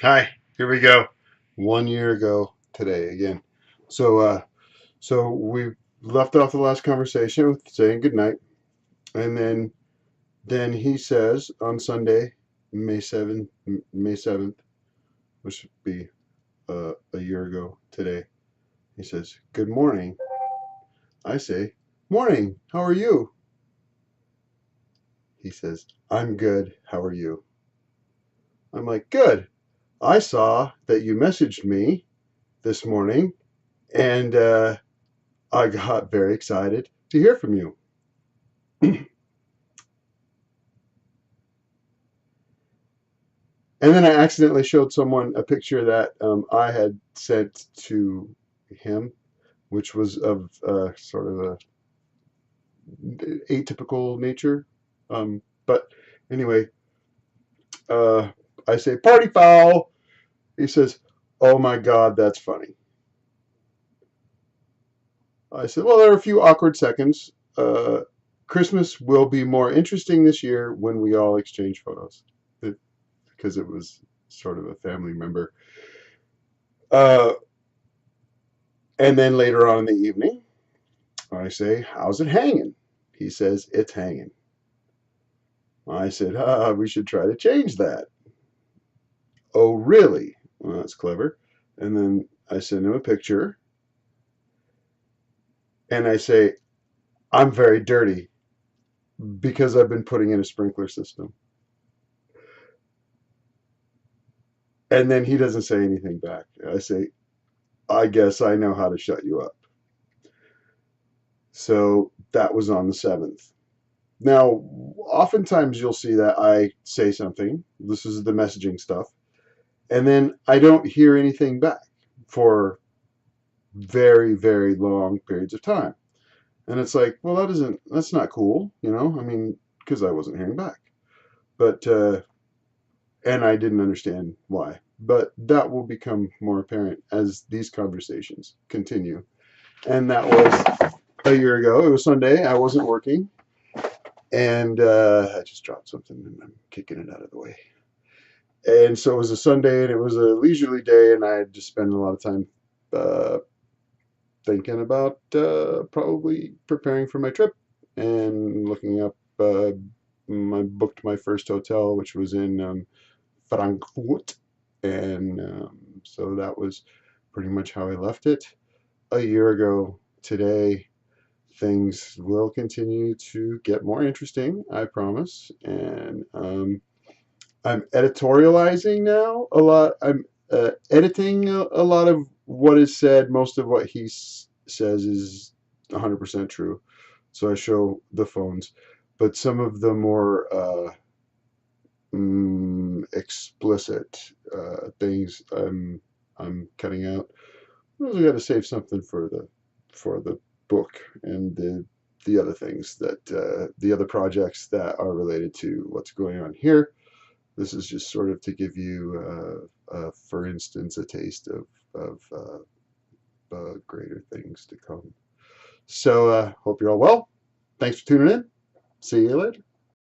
Hi, here we go. 1 year ago today again. So we left off the last conversation with saying goodnight, and then he says on Sunday, May 7th, which would be a year ago today. He says, "Good morning." I say, "Morning. How are you?" He says, "I'm good. How are you?" I'm like, "Good. I saw that you messaged me this morning, and I got very excited to hear from you." And then I accidentally showed someone a picture that I had sent to him, which was of sort of a atypical nature. But anyway, uh, I say, "Party foul." He says, "Oh my God, that's funny." I said, "Well, there are a few awkward seconds. Christmas will be more interesting this year when we all exchange photos." Because it was sort of a family member. Uh, and then later on in the evening, I say, "How's it hanging?" He says, "It's hanging." I said, "We should try to change that." "Oh, really?" Well, that's clever. And then I send him a picture and I say, "I'm very dirty because I've been putting in a sprinkler system." And then he doesn't say anything back. I say, "I guess I know how to shut you up." So that was on the 7th. Now, oftentimes you'll see that I say something. This is the messaging stuff. And then I don't hear anything back for very, very long periods of time. And it's like, well, that's not cool, you know? I mean, because I wasn't hearing back. But, and I didn't understand why. But that will become more apparent as these conversations continue. And that was a year ago. It was Sunday. I wasn't working. And I just dropped something and I'm kicking it out of the way. And so it was a Sunday and it was a leisurely day. And I had just spent a lot of time uh, thinking about probably preparing for my trip and looking up. I booked my first hotel, which was in Frankfurt, and so that was pretty much how I left it a year ago today. Things will continue to get more interesting, I promise, and I'm editorializing now a lot. I'm editing a lot of what is said. Most of what he says is 100% true. So I show the phones, but some of the more explicit things I'm cutting out. I also got to save something for the book and the other things that the other projects that are related to what's going on here. This is just sort of to give you, for instance, a taste of greater things to come. So, hope you're all well. Thanks for tuning in. See you later.